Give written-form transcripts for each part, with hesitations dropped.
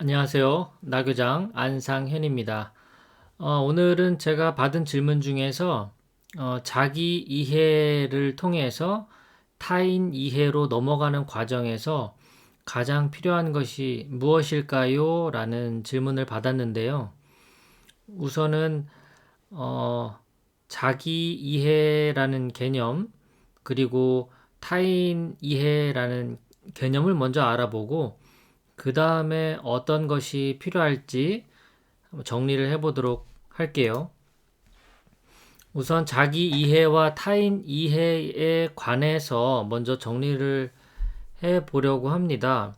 안녕하세요. 나교장 안상현입니다. 오늘은 제가 받은 질문 중에서 자기 이해를 통해서 타인 이해로 넘어가는 과정에서 가장 필요한 것이 무엇일까요? 라는 질문을 받았는데요. 우선은 자기 이해라는 개념, 그리고 타인 이해라는 개념을 먼저 알아보고 그 다음에 어떤 것이 필요할지 정리를 해보도록 할게요. 우선 자기 이해와 타인 이해에 관해서 먼저 정리를 해보려고 합니다.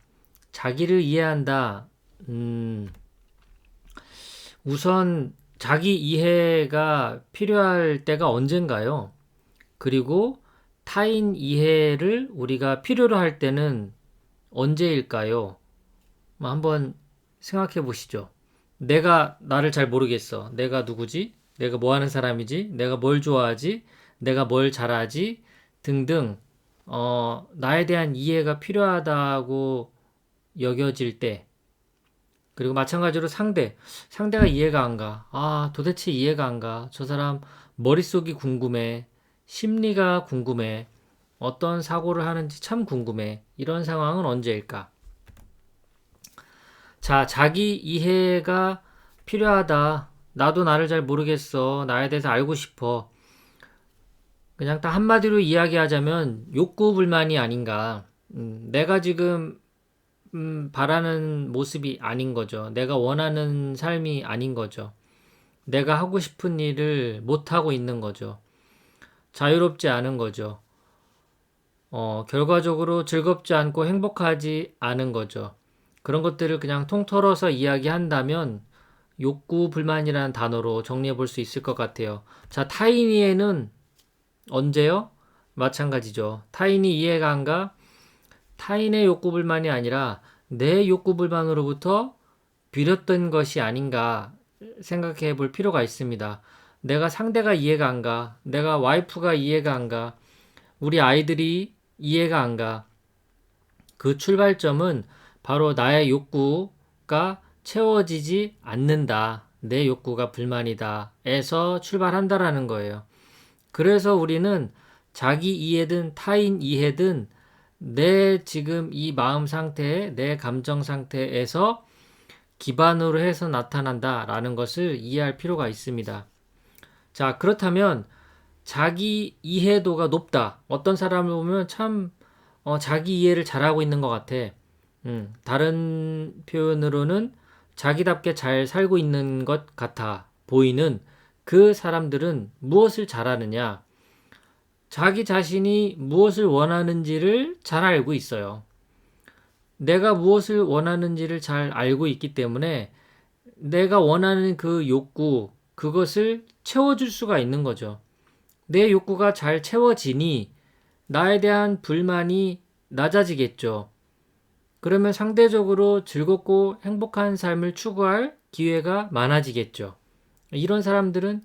자기를 이해한다. 우선 자기 이해가 필요할 때가 언젠가요? 그리고 타인 이해를 우리가 필요로 할 때는 언제일까요? 한번 생각해 보시죠. 내가 나를 잘 모르겠어. 내가 누구지? 내가 뭐 하는 사람이지? 내가 뭘 좋아하지? 내가 뭘 잘하지? 등등, 나에 대한 이해가 필요하다고 여겨질 때, 그리고 마찬가지로 상대가 이해가 안 가. 도대체 이해가 안 가. 저 사람 머릿속이 궁금해. 심리가 궁금해. 어떤 사고를 하는지 참 궁금해. 이런 상황은 언제일까? 자, 자기 이해가 필요하다. 나도 나를 잘 모르겠어. 나에 대해서 알고 싶어. 그냥 딱 한마디로 이야기하자면 욕구불만이 아닌가. 내가 지금 바라는 모습이 아닌 거죠. 내가 원하는 삶이 아닌 거죠. 내가 하고 싶은 일을 못하고 있는 거죠. 자유롭지 않은 거죠. 결과적으로 즐겁지 않고 행복하지 않은 거죠. 그런 것들을 그냥 통털어서 이야기한다면 욕구 불만이라는 단어로 정리해 볼 수 있을 것 같아요. 자, 타인이해는 언제요? 마찬가지죠. 타인이 이해가 안 가? 타인의 욕구 불만이 아니라 내 욕구 불만으로부터 비롯된 것이 아닌가 생각해 볼 필요가 있습니다. 내가 상대가 이해가 안 가. 내가 와이프가 이해가 안 가. 우리 아이들이 이해가 안 가. 그 출발점은 바로 나의 욕구가 채워지지 않는다. 내 욕구가 불만이다. 에서 출발한다라는 거예요. 그래서 우리는 자기 이해든 타인 이해든 내 지금 이 마음 상태, 내 감정 상태에서 기반으로 해서 나타난다라는 것을 이해할 필요가 있습니다. 자, 그렇다면 자기 이해도가 높다. 어떤 사람을 보면 참 자기 이해를 잘하고 있는 것 같아. 다른 표현으로는 자기답게 잘 살고 있는 것 같아 보이는 그 사람들은 무엇을 잘하느냐? 자기 자신이 무엇을 원하는지를 잘 알고 있어요. 내가 무엇을 원하는지를 잘 알고 있기 때문에 내가 원하는 그 욕구, 그것을 채워줄 수가 있는 거죠. 내 욕구가 잘 채워지니 나에 대한 불만이 낮아지겠죠. 그러면 상대적으로 즐겁고 행복한 삶을 추구할 기회가 많아지겠죠. 이런 사람들은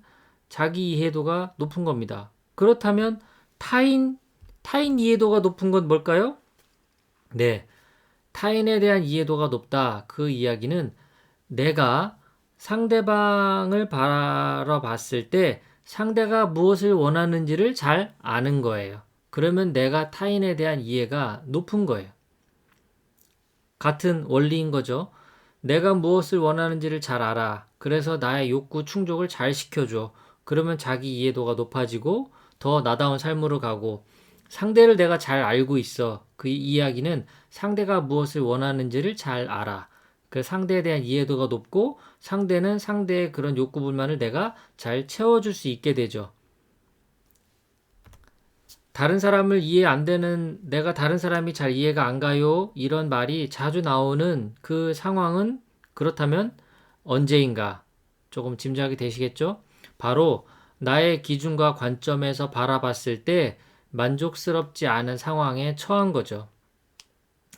자기 이해도가 높은 겁니다. 그렇다면 타인, 타인 이해도가 높은 건 뭘까요? 네. 타인에 대한 이해도가 높다. 그 이야기는 내가 상대방을 바라봤을 때 상대가 무엇을 원하는지를 잘 아는 거예요. 그러면 내가 타인에 대한 이해가 높은 거예요. 같은 원리인 거죠. 내가 무엇을 원하는지를 잘 알아. 그래서 나의 욕구 충족을 잘 시켜줘. 그러면 자기 이해도가 높아지고 더 나다운 삶으로 가고 상대를 내가 잘 알고 있어. 그 이야기는 상대가 무엇을 원하는지를 잘 알아. 그 상대에 대한 이해도가 높고 상대는 상대의 그런 욕구 불만을 내가 잘 채워줄 수 있게 되죠. 다른 사람을 이해 안 되는 내가 다른 사람이 잘 이해가 안 가요. 이런 말이 자주 나오는 그 상황은 그렇다면 언제인가? 조금 짐작이 되시겠죠? 바로 나의 기준과 관점에서 바라봤을 때 만족스럽지 않은 상황에 처한 거죠.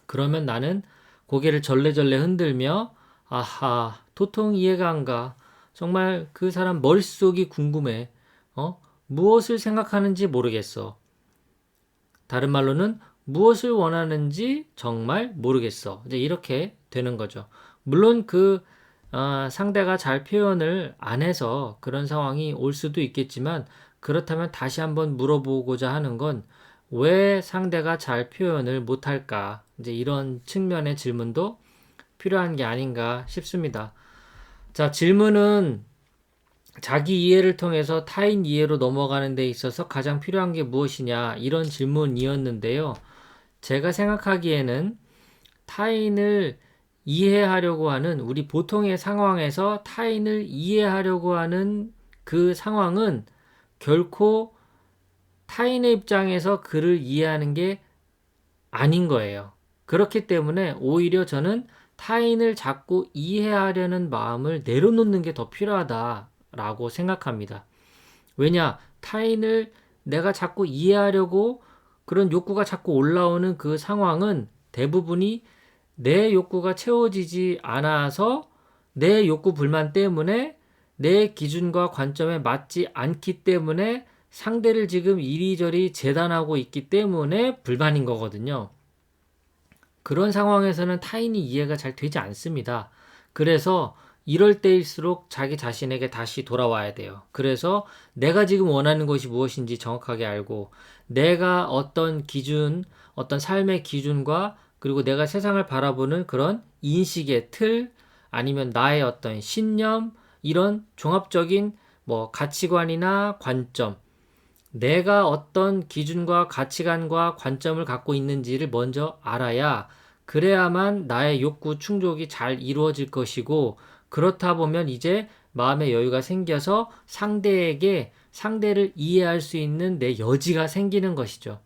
그러면 나는 고개를 절레절레 흔들며 아하, 도통 이해가 안 가. 정말 그 사람 머릿속이 궁금해. 무엇을 생각하는지 모르겠어. 다른 말로는 무엇을 원하는지 정말 모르겠어. 이제 이렇게 되는 거죠. 물론 상대가 잘 표현을 안 해서 그런 상황이 올 수도 있겠지만 그렇다면 다시 한번 물어보고자 하는 건 왜 상대가 잘 표현을 못할까? 이제 이런 측면의 질문도 필요한 게 아닌가 싶습니다. 자, 질문은 자기 이해를 통해서 타인 이해로 넘어가는 데 있어서 가장 필요한 게 무엇이냐? 이런 질문이었는데요. 제가 생각하기에는 타인을 이해하려고 하는 우리 보통의 상황에서 타인을 이해하려고 하는 그 상황은 결코 타인의 입장에서 그를 이해하는 게 아닌 거예요. 그렇기 때문에 오히려 저는 타인을 자꾸 이해하려는 마음을 내려놓는 게 더 필요하다라고 생각합니다. 왜냐? 타인을 내가 자꾸 이해하려고 그런 욕구가 자꾸 올라오는 그 상황은 대부분이 내 욕구가 채워지지 않아서 내 욕구 불만 때문에 내 기준과 관점에 맞지 않기 때문에 상대를 지금 이리저리 재단하고 있기 때문에 불만인 거거든요. 그런 상황에서는 타인이 이해가 잘 되지 않습니다. 그래서 이럴 때일수록 자기 자신에게 다시 돌아와야 돼요. 그래서 내가 지금 원하는 것이 무엇인지 정확하게 알고 내가 어떤 기준, 어떤 삶의 기준과 그리고 내가 세상을 바라보는 그런 인식의 틀 아니면 나의 어떤 신념 이런 종합적인 뭐 가치관이나 관점 내가 어떤 기준과 가치관과 관점을 갖고 있는지를 먼저 알아야 그래야만 나의 욕구 충족이 잘 이루어질 것이고 그렇다 보면 이제 마음의 여유가 생겨서 상대를 이해할 수 있는 내 여지가 생기는 것이죠.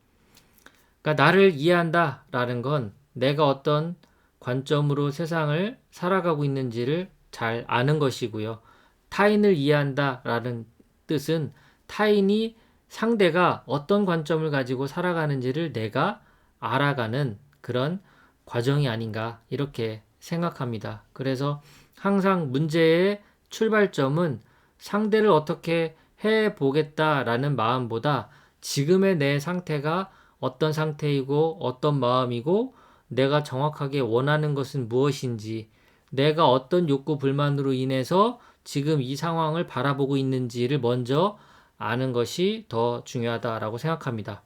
그러니까 나를 이해한다라는 건 내가 어떤 관점으로 세상을 살아가고 있는지를 잘 아는 것이고요. 타인을 이해한다라는 뜻은 상대가 어떤 관점을 가지고 살아가는지를 내가 알아가는 그런 과정이 아닌가 이렇게 생각합니다. 그래서 항상 문제의 출발점은 상대를 어떻게 해 보겠다라는 마음보다 지금의 내 상태가 어떤 상태이고 어떤 마음이고 내가 정확하게 원하는 것은 무엇인지 내가 어떤 욕구 불만으로 인해서 지금 이 상황을 바라보고 있는지를 먼저 아는 것이 더 중요하다라고 생각합니다.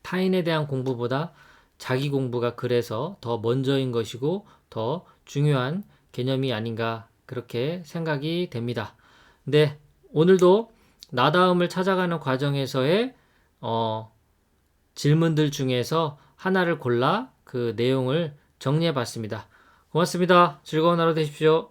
타인에 대한 공부보다 자기 공부가 그래서 더 먼저인 것이고 더 중요한 개념이 아닌가 그렇게 생각이 됩니다. 네, 오늘도 나다움을 찾아가는 과정에서의 질문들 중에서 하나를 골라 그 내용을 정리해 봤습니다. 고맙습니다. 즐거운 하루 되십시오.